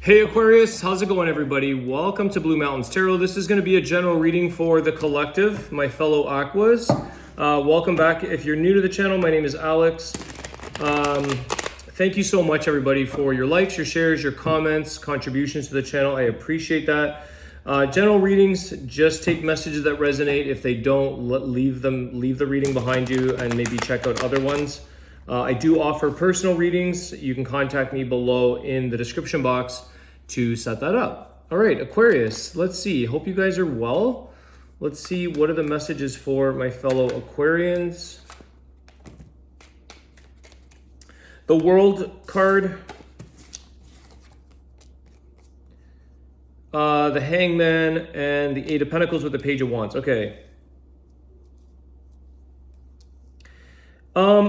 Hey Aquarius, how's it going everybody? Welcome to Blue Mountains Tarot. This is going to be a general reading for the collective, my fellow Aquas. Welcome back. If you're new to the channel, my name is Alex. Thank you so much everybody for your likes, your shares, your comments, contributions to the channel. I appreciate that. General readings, just take messages that resonate. If they don't, leave the reading behind you and maybe check out other ones. I do offer personal readings. You can contact me below in the description box to set that up. All right, Aquarius, let's see. Hope you guys are well. Let's see, what are the messages for my fellow Aquarians? The World card, the Hangman, and the Eight of Pentacles with the Page of Wands. Okay.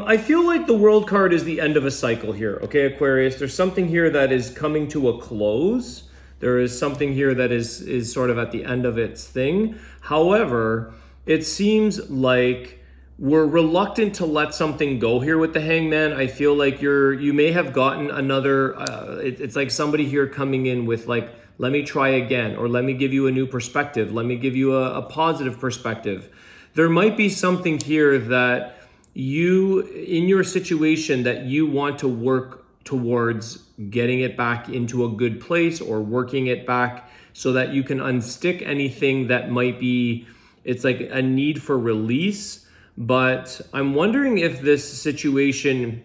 I feel like the World card is the end of a cycle here, okay, Aquarius? There's something here that is coming to a close. There is something here that is sort of at the end of its thing. However, it seems like we're reluctant to let something go here with the Hangman. I feel like you may have gotten another, it's like somebody here coming in with like, let me try again, or let me give you a new perspective. Let me give you a positive perspective. There might be something here that you, in your situation, that you want to work towards getting it back into a good place, or working it back so that you can unstick anything that might be, it's like a need for release. But I'm wondering if this situation,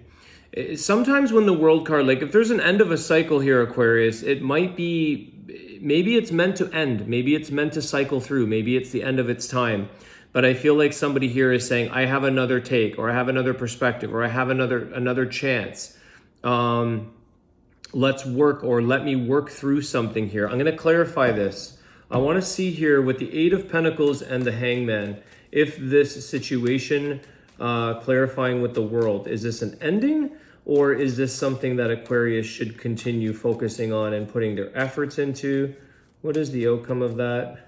sometimes when the World card, like if there's an end of a cycle here, Aquarius, it might be, maybe it's meant to end. Maybe it's meant to cycle through. Maybe it's the end of its time. But I feel like somebody here is saying, I have another take, or I have another perspective, or I have another chance. Let's work, or let me work through something here. I'm going to clarify this. I want to see here with the Eight of Pentacles and the Hangman, if this situation, clarifying with the World, is this an ending, or is this something that Aquarius should continue focusing on and putting their efforts into? What is the outcome of that?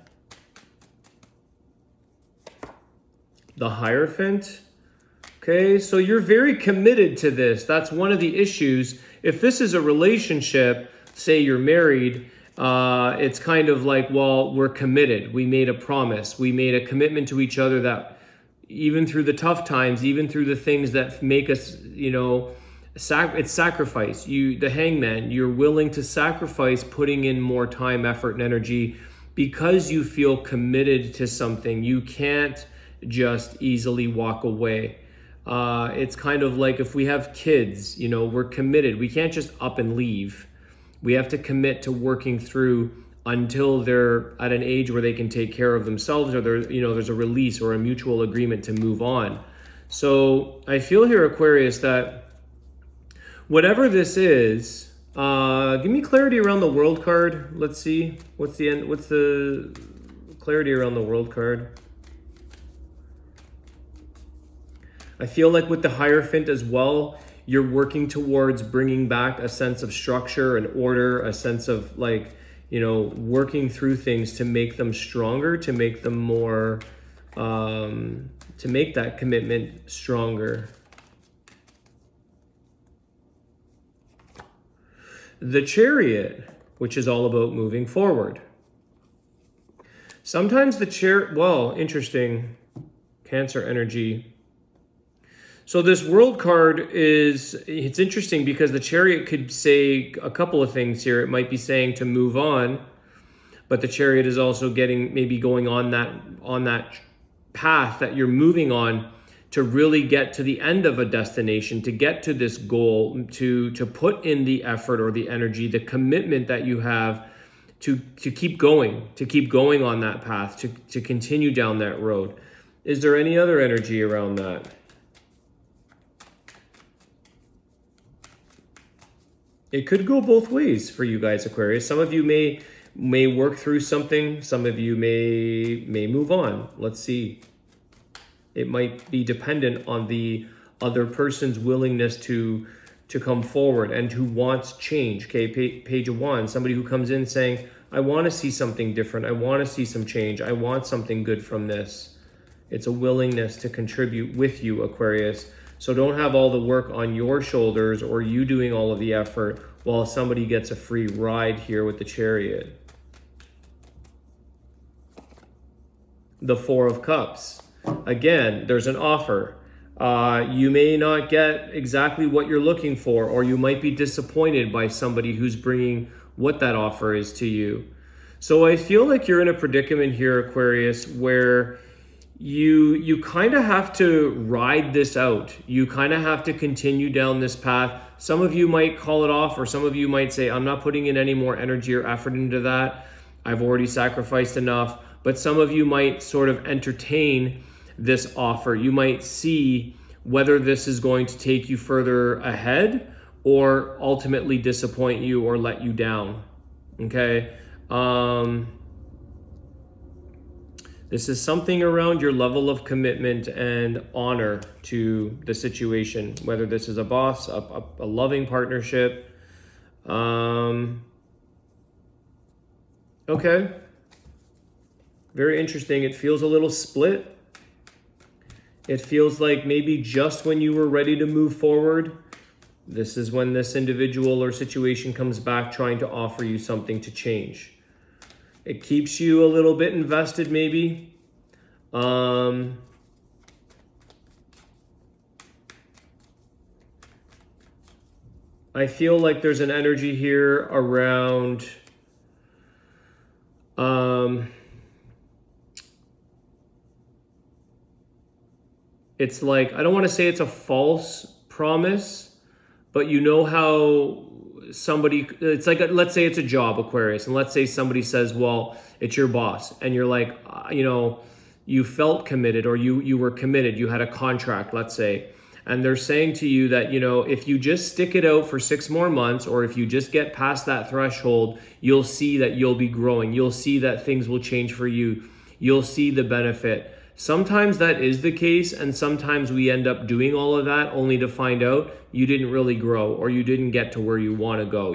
The Hierophant. Okay, so you're very committed to this. That's one of the issues. If this is a relationship, say you're married, it's kind of like, well, we're committed. We made a promise. We made a commitment to each other that even through the tough times, even through the things that make us, you know, it's sacrifice. The Hangman, you're willing to sacrifice putting in more time, effort, and energy because you feel committed to something. You can't just easily walk away. It's kind of like if we have kids, you know, we're committed. We can't just up and leave. We have to commit to working through until they're at an age where they can take care of themselves, or there's a release or a mutual agreement to move on. So I feel here, Aquarius, that whatever this is, give me clarity around the World card. Let's see. What's the clarity around the World card? I feel like with the Hierophant as well, you're working towards bringing back a sense of structure and order, a sense of like, you know, working through things to make them stronger, to make them more, to make that commitment stronger. The Chariot, which is all about moving forward. Sometimes interesting, Cancer energy. So this World card it's interesting because the Chariot could say a couple of things here. It might be saying to move on, but the Chariot is also maybe going on that path that you're moving on to really get to the end of a destination, to get to this goal, to put in the effort or the energy, the commitment that you have to keep going on that path, to continue down that road. Is there any other energy around that? It could go both ways for you guys, Aquarius. Some of you may work through something. Some of you may move on. Let's see. It might be dependent on the other person's willingness to come forward and who wants change. Okay, Page of Wands, somebody who comes in saying, I want to see something different. I want to see some change. I want something good from this. It's a willingness to contribute with you, Aquarius. So don't have all the work on your shoulders, or you doing all of the effort, while somebody gets a free ride here with the Chariot. The Four of Cups. Again, there's an offer. You may not get exactly what you're looking for, or you might be disappointed by somebody who's bringing what that offer is to you. So I feel like you're in a predicament here, Aquarius, where you kind of have to ride this out. You kind of have to continue down this path. Some of you might call it off, or some of you might say, I'm not putting in any more energy or effort into that. I've already sacrificed enough. But some of you might sort of entertain this offer. You might see whether this is going to take you further ahead or ultimately disappoint you or let you down. Okay? This is something around your level of commitment and honor to the situation, whether this is a boss, a loving partnership. Okay. Very interesting. It feels a little split. It feels like maybe just when you were ready to move forward, this is when this individual or situation comes back trying to offer you something to change. It keeps you a little bit invested, maybe. I feel like there's an energy here around it's like, I don't want to say it's a false promise, but you know how somebody, it's like, let's say it's a job, Aquarius, and let's say somebody says, well, it's your boss, and you're like, you felt committed, or you were committed, you had a contract, let's say, and they're saying to you that, if you just stick it out for 6 more months, or if you just get past that threshold, you'll see that you'll be growing. You'll see that things will change for you. You'll see the benefit. Sometimes that is the case, and sometimes we end up doing all of that only to find out you didn't really grow, or you didn't get to where you want to go.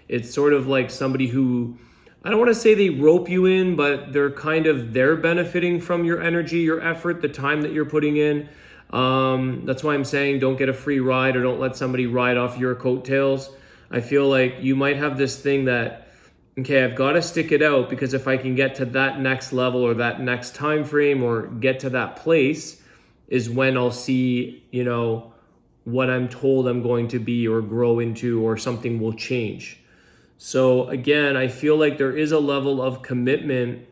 It's sort of like somebody who, I don't want to say they rope you in, but they're benefiting from your energy, your effort, the time that you're putting in. That's why I'm saying don't get a free ride, or don't let somebody ride off your coattails. I feel like you might have this thing that, okay, I've got to stick it out, because if I can get to that next level or that next time frame or get to that place is when I'll see, what I'm told I'm going to be or grow into, or something will change. So again, I feel like there is a level of commitment,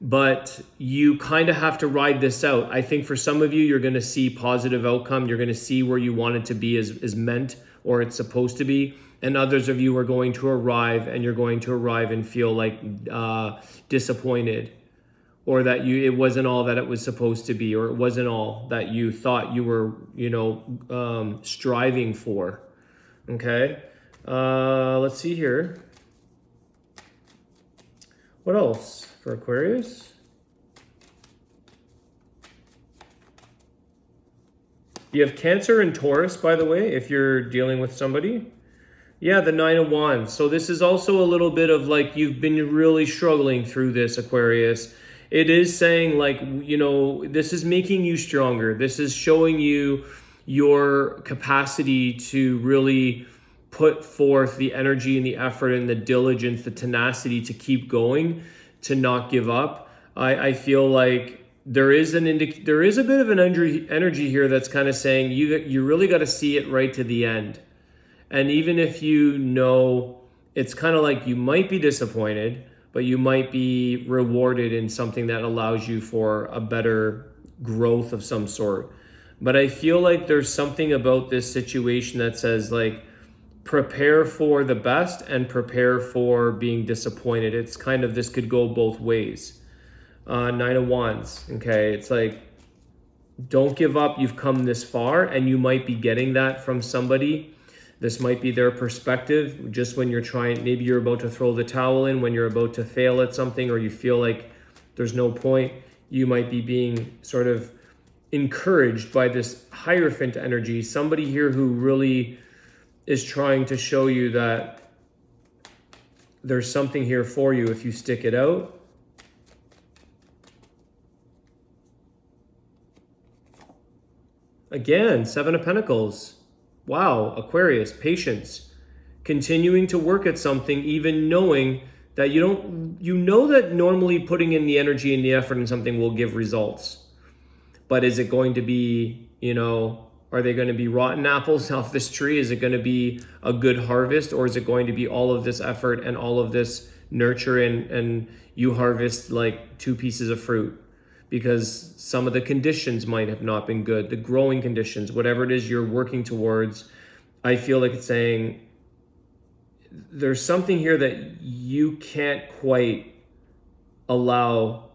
but you kind of have to ride this out. I think for some of you, you're going to see positive outcome. You're going to see where you want it to be is meant, or it's supposed to be. And others of you are going to arrive, and you're going to arrive and feel like disappointed, or that it wasn't all that it was supposed to be, or it wasn't all that you thought you were, striving for. Okay. Let's see here. What else for Aquarius? You have Cancer and Taurus, by the way, if you're dealing with somebody. Yeah, the 9 of Wands. So this is also a little bit of like, you've been really struggling through this, Aquarius. It is saying like, this is making you stronger. This is showing you your capacity to really put forth the energy and the effort and the diligence, the tenacity to keep going, to not give up. I feel like there is a bit of an energy here that's kind of saying you really got to see it right to the end. And even if it's kind of like you might be disappointed, but you might be rewarded in something that allows you for a better growth of some sort. But I feel like there's something about this situation that says like, prepare for the best and prepare for being disappointed. It's kind of, this could go both ways. 9 of Wands, okay? It's like, don't give up. You've come this far, and you might be getting that from somebody. This might be their perspective, just when maybe you're about to throw the towel in, when you're about to fail at something, or you feel like there's no point. You might be being sort of encouraged by this Hierophant energy, somebody here who really is trying to show you that there's something here for you if you stick it out. Again, 7 of Pentacles. Wow, Aquarius, patience. continuing to work at something, even knowing that you know that normally putting in the energy and the effort in something will give results. But is it going to be, are they going to be rotten apples off this tree? Is it going to be a good harvest, or is it going to be all of this effort and all of this nurture and you harvest like 2 pieces of fruit? Because some of the conditions might have not been good, the growing conditions, whatever it is you're working towards. I feel like it's saying there's something here that you can't quite allow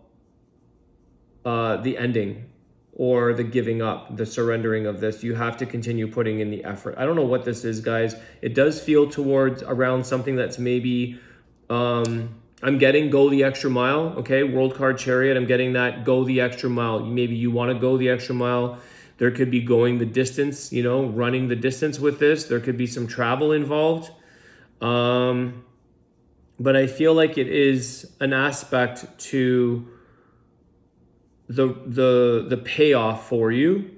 the ending or the giving up, the surrendering of this. You have to continue putting in the effort. I don't know what this is, guys. It does feel towards around something that's maybe, I'm getting go the extra mile, okay? World card Chariot, I'm getting that go the extra mile. Maybe you want to go the extra mile. There could be going the distance, running the distance with this. There could be some travel involved. But I feel like it is an aspect to the payoff for you,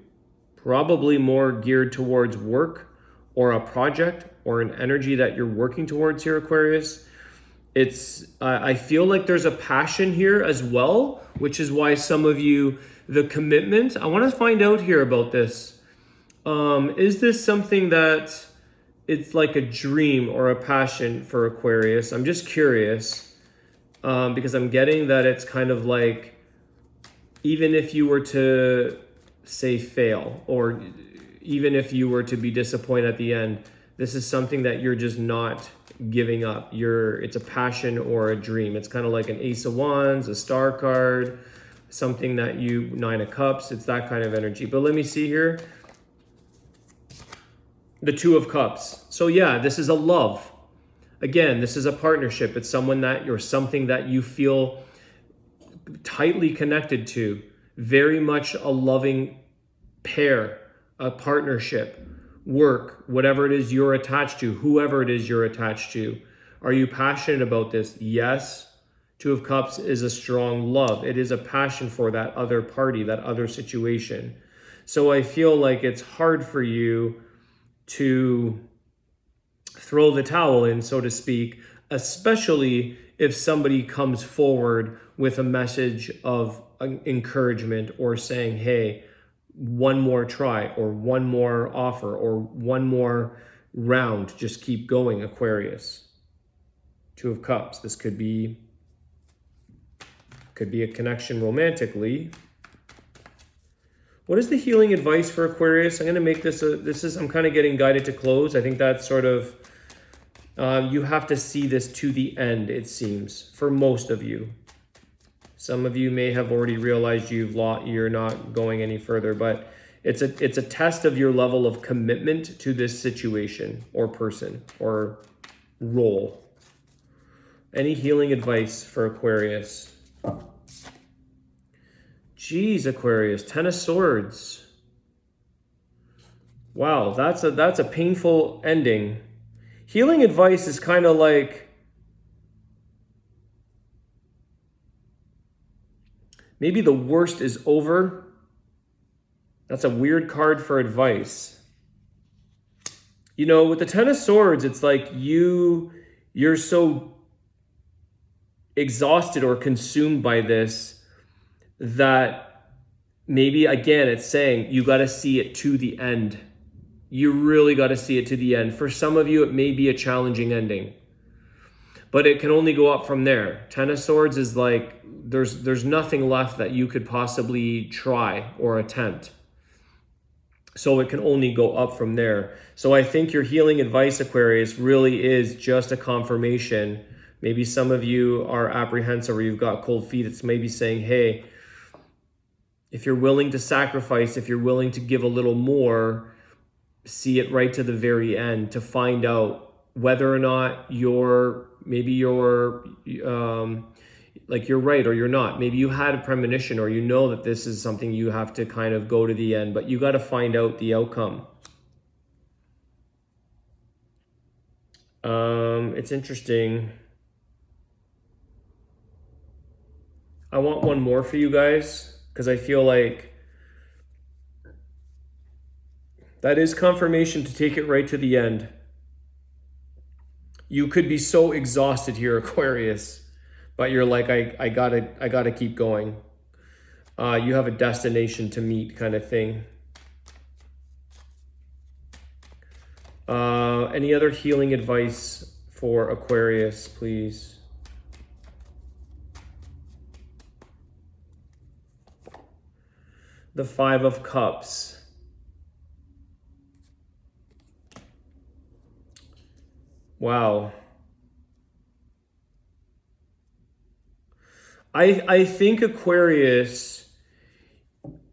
probably more geared towards work or a project or an energy that you're working towards here, Aquarius. I feel like there's a passion here as well, which is why some of you, the commitment, I want to find out here about this. Is this something that it's like a dream or a passion for Aquarius? I'm just curious, because I'm getting that it's kind of like, even if you were to say fail, or even if you were to be disappointed at the end, this is something that you're just not giving up. It's a passion or a dream. It's kind of like an Ace of Wands, a Star card, something that 9 of Cups. It's that kind of energy. But let me see here. The 2 of Cups. So yeah, this is a love. Again, this is a partnership. It's something that you feel tightly connected to. Very much a loving pair, a partnership. Work, whatever it is you're attached to, whoever it is you're attached to. Are you passionate about this? Yes. 2 of Cups is a strong love. It is a passion for that other party, that other situation. So I feel like it's hard for you to throw the towel in, so to speak, especially if somebody comes forward with a message of encouragement or saying, hey, one more try or one more offer or one more round. Just keep going, Aquarius. 2 of Cups. This could be a connection romantically. What is the healing advice for Aquarius? I'm going to make this I'm kind of getting guided to close. I think that's sort of, you have to see this to the end, it seems, for most of you. Some of you may have already realized you're not going any further, but it's a test of your level of commitment to this situation or person or role. Any healing advice for Aquarius? Jeez, Aquarius, 10 of Swords. Wow, that's a painful ending. Healing advice is kind of like, maybe the worst is over. That's a weird card for advice. With the 10 of Swords, it's like you're so exhausted or consumed by this that maybe, again, it's saying you got to see it to the end. You really got to see it to the end. For some of you, it may be a challenging ending, but it can only go up from there. 10 of Swords is like, there's nothing left that you could possibly try or attempt. So it can only go up from there. So I think your healing advice, Aquarius, really is just a confirmation. Maybe some of you are apprehensive or you've got cold feet. It's maybe saying, hey, if you're willing to sacrifice, if you're willing to give a little more, see it right to the very end to find out whether or not you're right or you're not. Maybe you had a premonition or that this is something you have to kind of go to the end, but you got to find out the outcome. It's interesting. I want one more for you guys because I feel like that is confirmation to take it right to the end. You could be so exhausted here, Aquarius, but you're like, I gotta keep going. You have a destination to meet, kind of thing. Any other healing advice for Aquarius, please? The Five of Cups. Wow. I think Aquarius,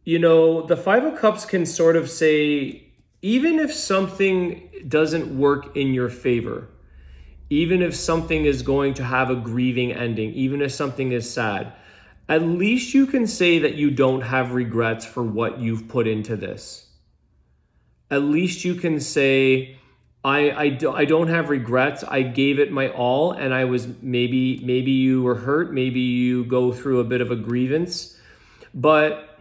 you know, the Five of Cups can sort of say, even if something doesn't work in your favor, even if something is going to have a grieving ending, even if something is sad, at least you can say that you don't have regrets for what you've put into this. At least you can say, I don't have regrets. I gave it my all, and I was maybe you were hurt, maybe you go through a bit of a grievance, but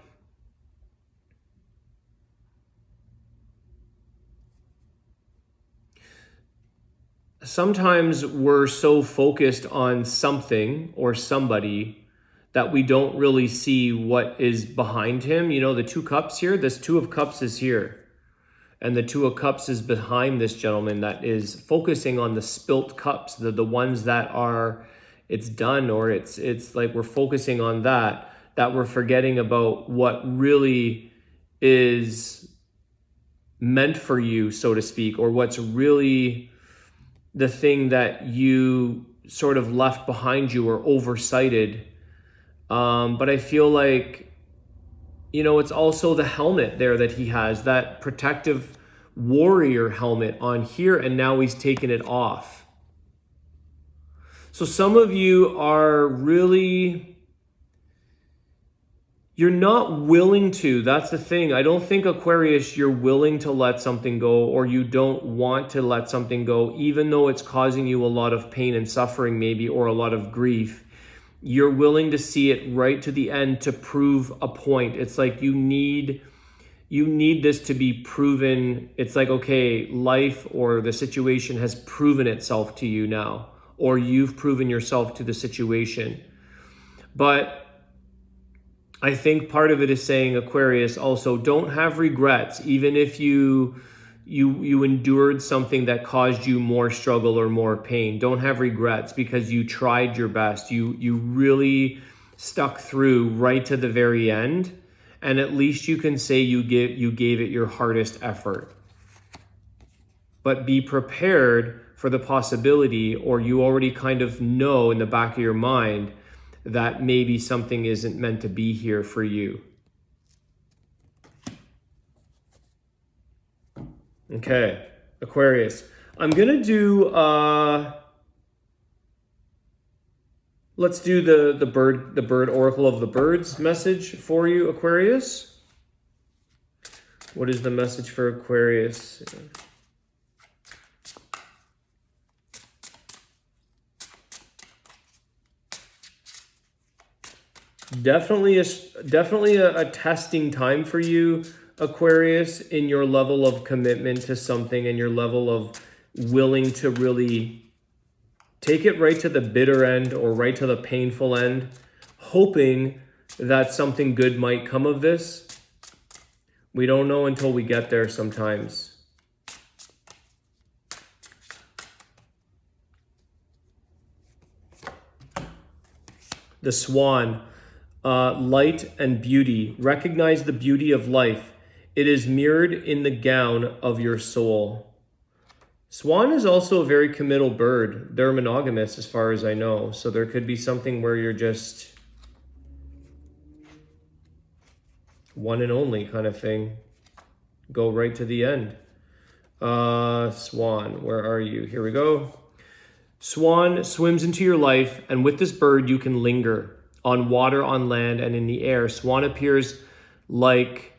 sometimes we're so focused on something or somebody that we don't really see what is behind him. You know, the Two Cups here, this Two of Cups is here. And the Two of Cups is behind this gentleman that is focusing on the spilt cups, the ones that are, it's done, or it's like we're focusing on that we're forgetting about what really is meant for you, so to speak, or what's really the thing that you sort of left behind you or oversighted. But I feel like, you know, it's also the helmet there that he has, that protective warrior helmet on here, and now he's taken it off. So some of you are really, you're not willing to, that's the thing. I don't think, Aquarius, you're willing to let something go, or you don't want to let something go, even though it's causing you a lot of pain and suffering maybe, or a lot of grief. You're willing to see it right to the end to prove a point. It's like you need this to be proven. It's like, okay, life or the situation has proven itself to you now, or you've proven yourself to the situation. But I think part of it is saying, Aquarius, also don't have regrets, even if you endured something that caused you more struggle or more pain. Don't have regrets, because you tried your best. You really stuck through right to the very end, and at least you can say you gave it your hardest effort. But be prepared for the possibility, or you already kind of know in the back of your mind, that maybe something isn't meant to be here for you. Okay, Aquarius. I'm gonna do let's do the bird oracle of the birds message for you, Aquarius. What is the message for Aquarius? Definitely a testing time for you, Aquarius, in your level of commitment to something and your level of willing to really take it right to the bitter end or right to the painful end, hoping that something good might come of this. We don't know until we get there sometimes. The Swan. Light and beauty. Recognize the beauty of life. It is mirrored in the gown of your soul. Swan is also a very committal bird. They're monogamous as far as I know. So there could be something where you're just one and only kind of thing. Go right to the end. Swan, where are you? Here we go. Swan swims into your life, and with this bird you can linger on water, on land, and in the air. Swan appears like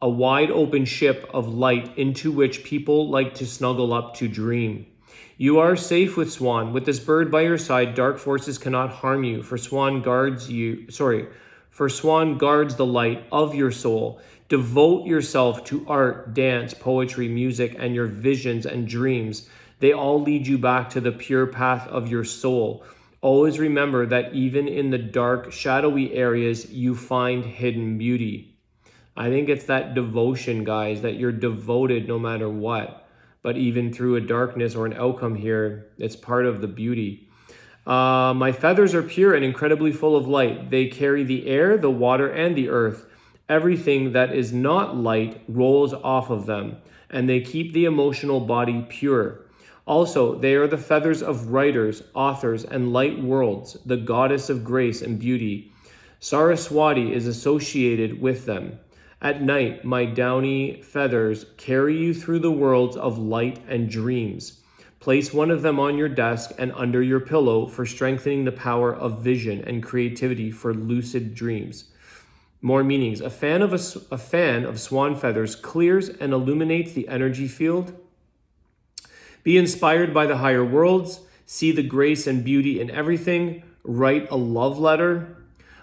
a wide open ship of light into which people like to snuggle up to dream. You are safe with Swan. With this bird by your side, dark forces cannot harm you, for Swan guards the light of your soul. Devote yourself to art, dance, poetry, music, and your visions and dreams. They all lead you back to the pure path of your soul. Always remember that even in the dark, shadowy areas, you find hidden beauty. I think it's that devotion, guys, that you're devoted no matter what. But even through a darkness or an outcome here, it's part of the beauty. My feathers are pure and incredibly full of light. They carry the air, the water, and the earth. Everything that is not light rolls off of them, and they keep the emotional body pure. Also, they are the feathers of writers, authors, and light worlds, the goddess of grace and beauty. Saraswati is associated with them. At night, my downy feathers carry you through the worlds of light and dreams. Place one of them on your desk and under your pillow for strengthening the power of vision and creativity for lucid dreams. More meanings. A fan of swan feathers clears and illuminates the energy field. Be inspired by the higher worlds. See the grace and beauty in everything. Write a love letter.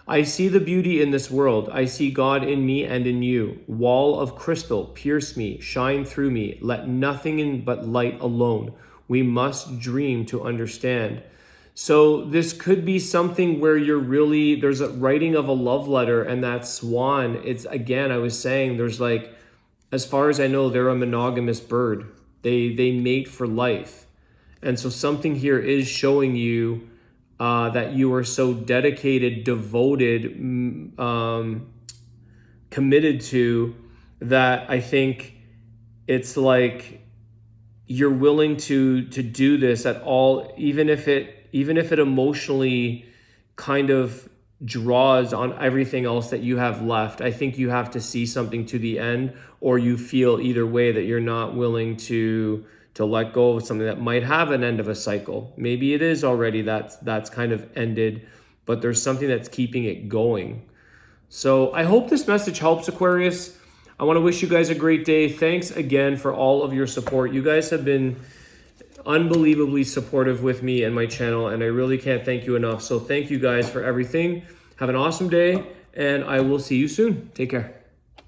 I see the beauty in this world. I see God in me and in you. Wall of crystal, pierce me, shine through me. Let nothing in but light alone. We must dream to understand. So this could be something where there's a writing of a love letter, and that swan, it's, again, I was saying, there's like, as far as I know, they're a monogamous bird. They mate for life. And so something here is showing you that you are so dedicated, devoted, committed to, that I think it's like you're willing to do this at all, even if it emotionally kind of draws on everything else that you have left. I think you have to see something to the end, or you feel either way that you're not willing to let go of something that might have an end of a cycle. Maybe it is already that's kind of ended, but there's something that's keeping it going. So I hope this message helps, Aquarius. I want to wish you guys a great day. Thanks again for all of your support. You guys have been unbelievably supportive with me and my channel, and I really can't thank you enough. So thank you guys for everything. Have an awesome day, and I will see you soon. Take care.